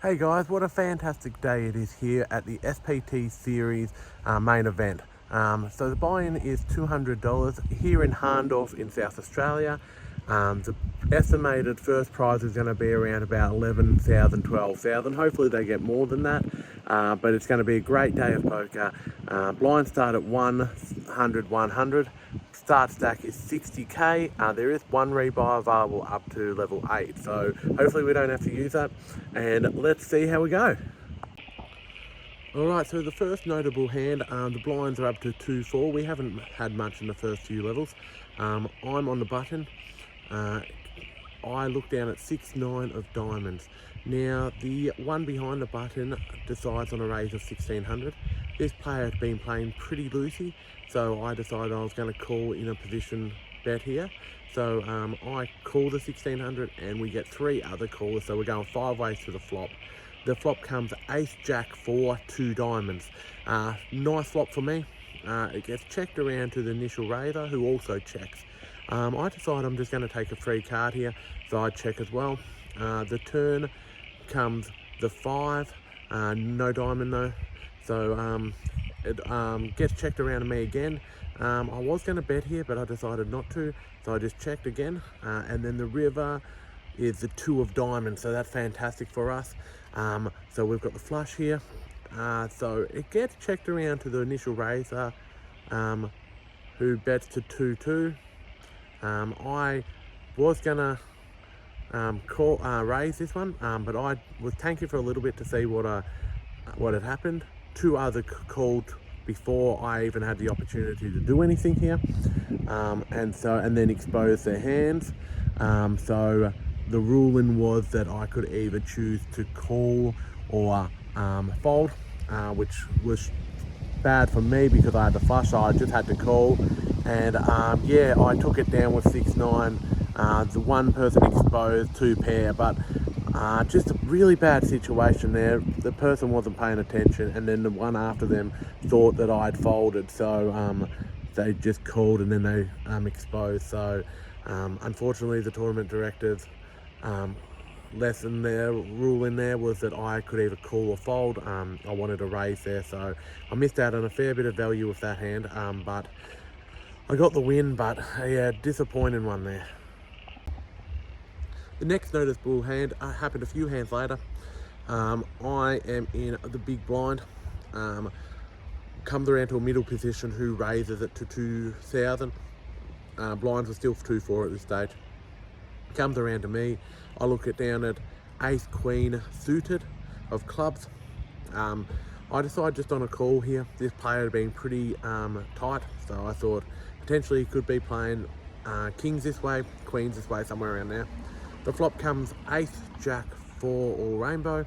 Hey guys, what a fantastic day it is here at the SPT series main event. So the buy-in is $200 here in Handorf in South Australia. The estimated first prize is going to be around about 11,000, 12,000. Hopefully they get more than that, but it's going to be a great day of poker. Blinds start at 100, 100. Start stack is 60k. There is one rebuy available up to level 8, so hopefully we don't have to use that, and let's see how we go. Alright, so the first notable hand, the blinds are up to 2-4. We haven't had much in the first few levels. I'm on the button. I look down at 6-9 of diamonds. Now, the one behind the button decides on a raise of 1600. This player had been playing pretty loosey, so I decided I was going to call in a position bet here. So I call the 1600 and we get 3 other callers, so we're going 5 ways to the flop. The flop comes ace, jack, 4, 2 diamonds. Nice flop for me. It gets checked around to the initial raiser, who also checks. I decide I'm just going to take a free card here, so I check as well. The turn comes the 5, no diamond though, so it gets checked around to me again. I was going to bet here, but I decided not to, so I just checked again. And then the river is the 2 of diamonds, so that's fantastic for us. So we've got the flush here. So it gets checked around to the initial raiser, who bets to 2-2. I was gonna raise this one, but I was tanking for a little bit to see what had happened. 2 other called before I even had the opportunity to do anything here, and then exposed their hands. So the ruling was that I could either choose to call or fold, which was bad for me because I had the flush, so I just had to call. And yeah, I took it down with 6-9. The one person exposed 2 pair, but just a really bad situation there. The person wasn't paying attention, and then the one after them thought that I'd folded, so they just called and then they exposed. So unfortunately, the tournament directors lesson there, rule in there was that I could either call or fold. I wanted to raise there, so I missed out on a fair bit of value with that hand, but I got the win. But yeah, disappointing one there. The next noticeable hand happened a few hands later. I am in the big blind. Comes around to a middle position who raises it to 2,000. Blinds were still 2-4 at this stage. Comes around to me. I look it down at ace, queen suited of clubs. I decide just on a call here. This player had been pretty tight, so I thought potentially he could be playing kings this way, queens this way, somewhere around there. The flop comes ace, jack, 4 or rainbow.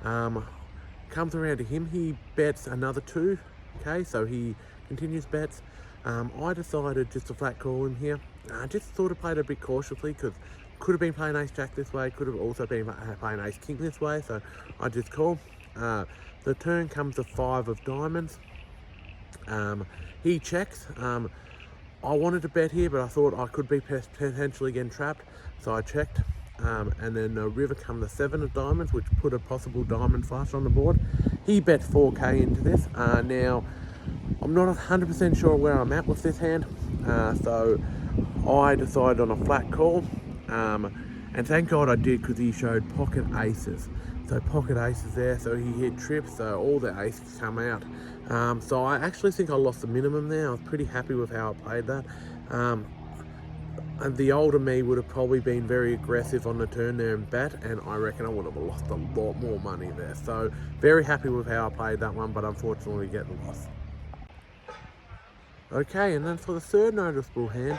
Comes around to him, he bets another 2. Okay, so he continues bets. I decided just to flat call him here. I just sort of played a bit cautiously because could have been playing ace jack this way, could have also been playing ace king this way, so I just call. The turn comes the 5 of diamonds. He checks. I wanted to bet here, but I thought I could be potentially getting trapped, so I checked. And then the river come the 7 of diamonds, which put a possible diamond flush on the board. He bet 4k into this. Now, I'm not 100% sure where I'm at with this hand, so I decided on a flat call. And thank God I did, because he showed pocket aces. So pocket aces there, so he hit trips, so all the aces come out. So I actually think I lost the minimum there. I was pretty happy with how I played that. And the older me would have probably been very aggressive on the turn there and bet, and I reckon I would have lost a lot more money there. So very happy with how I played that one, but unfortunately get the loss. Okay, and then for the third noticeable hand,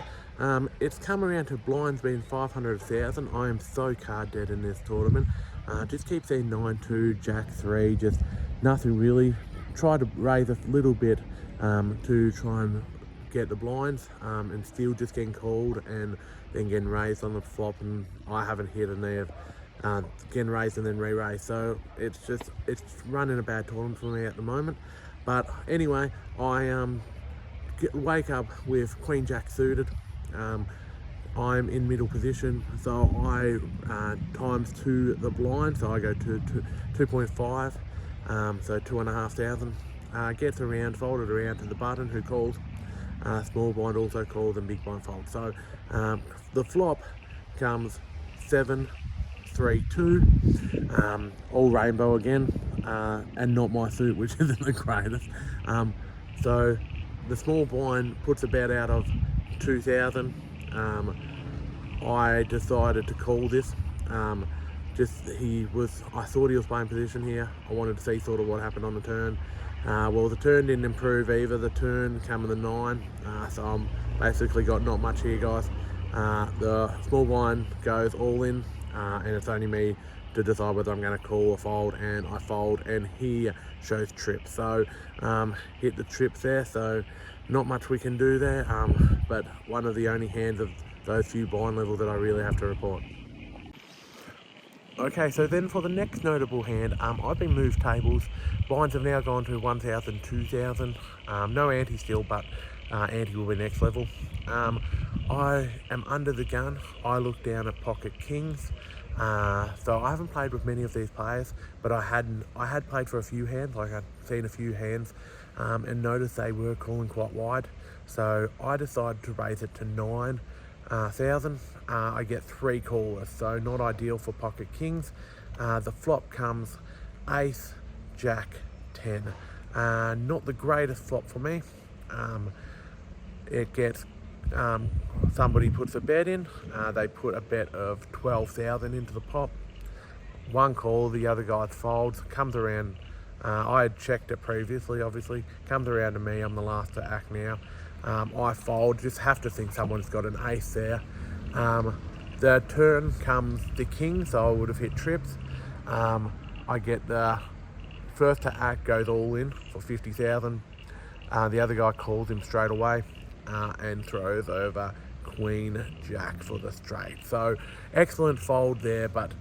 it's come around to blinds being 500,000. I am so card dead in this tournament. Just keep seeing 9-2, jack 3, just nothing really. Try to raise a little bit to try and get the blinds, and still just getting called and then getting raised on the flop, and I haven't hit in there. Getting raised and then re-raised, so it's running a bad tournament for me at the moment. But anyway, I wake up with queen jack suited. I'm in middle position, so I times 2 the blind, so I go to 2.5, so 2,500. Gets around, folded around to the button, who calls. Small blind also calls, and big blind folds. So the flop comes 7, 3, 2, all rainbow again, and not my suit, which isn't the greatest. So the small blind puts a bet out of 2,000. I decided to call this. I thought he was playing position here. I wanted to see sort of what happened on the turn. Well, the turn didn't improve either. The turn came in the 9, so I'm basically got not much here, guys. The small blind goes all in, and it's only me to decide whether I'm going to call or fold, and I fold, and he shows trip. So hit the trip there, so not much we can do there, but one of the only hands of those few blind levels that I really have to report. Okay, so then for the next notable hand, I've been moved tables. Blinds have now gone to 1,000, 2,000. No ante still, but ante will be next level. I am under the gun. I look down at pocket kings. So I haven't played with many of these players, but I had played for a few hands. Like I'd seen a few hands, and noticed they were calling quite wide. So I decided to raise it to 9,000. I get 3 callers, so not ideal for pocket kings. The flop comes ace, jack, 10. Not the greatest flop for me. It gets somebody puts a bet in. They put a bet of 12,000 into the pot. One call, the other guy folds. Comes around. I had checked it previously, obviously. Comes around to me. I'm the last to act now. I fold. Just have to think someone's got an ace there. The turn comes the king, so I would have hit trips. I get the first to act goes all in for 50,000. The other guy calls him straight away and throws over queen jack for the straight. So excellent fold there, but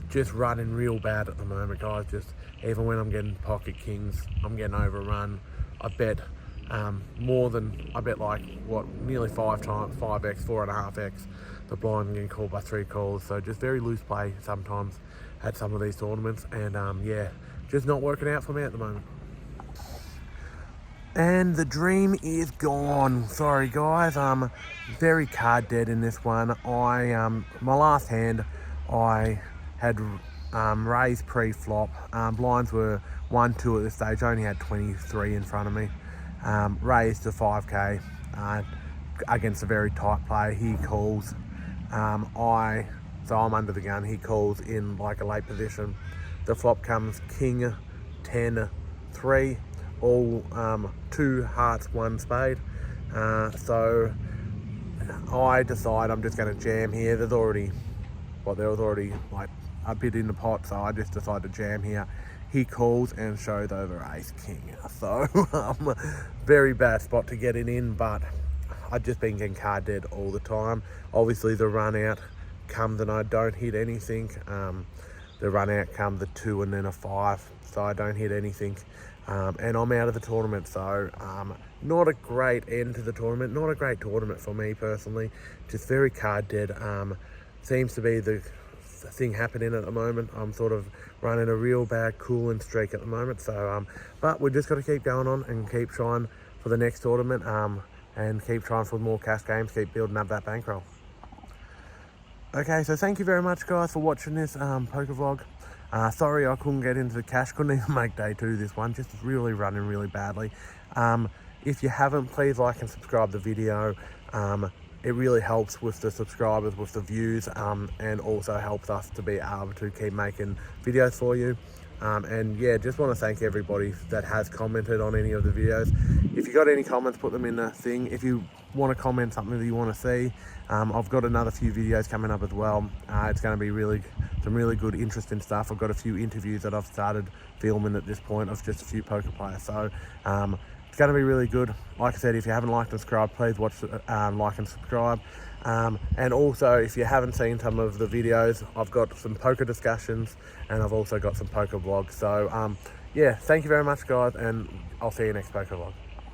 just running real bad at the moment, guys. Just even when I'm getting pocket kings, I'm getting overrun. I bet like nearly 5 times, 5x, 4.5x. The blind getting called by 3 calls, so just very loose play sometimes at some of these tournaments, and yeah, just not working out for me at the moment. And the dream is gone. Sorry guys, very card dead in this one. My last hand, I had raised pre-flop. Blinds were 1, 2 at this stage. I only had 23 in front of me. Raised to 5k against a very tight play. He calls. So I'm under the gun. He calls in like a late position. The flop comes king, 10, 3, all 2 hearts, 1 spade. So I decide I'm just going to jam here. There was already like a bit in the pot, so I just decide to jam here. He calls and shows over ace king. So very bad spot to get it in, but I've just been getting card dead all the time. Obviously the run out comes and I don't hit anything. The run out comes the 2 and then a 5, so I don't hit anything. And I'm out of the tournament, so not a great end to the tournament. Not a great tournament for me personally. Just very card dead. Seems to be the thing happening at the moment. I'm sort of running a real bad cooling streak at the moment, so but we're just got to keep going on and keep trying for the next tournament, and keep trying for more cash games, keep building up that bankroll. Okay, so thank you very much guys for watching this poker vlog. Sorry I couldn't get into the cash, couldn't even make day 2 this one, just really running really badly. If you haven't, please like and subscribe the video. It really helps with the subscribers, with the views, and also helps us to be able to keep making videos for you. And yeah, just want to thank everybody that has commented on any of the videos. If you got any comments, put them in the thing. If you want to comment something that you want to see, I've got another few videos coming up as well. It's going to be some really good, interesting stuff. I've got a few interviews that I've started filming at this point of just a few poker players. So it's going to be really good. Like I said, if you haven't liked and subscribed, please like and subscribe. And also, if you haven't seen some of the videos, I've got some poker discussions and I've also got some poker vlogs. So yeah, thank you very much guys, and I'll see you next poker vlog.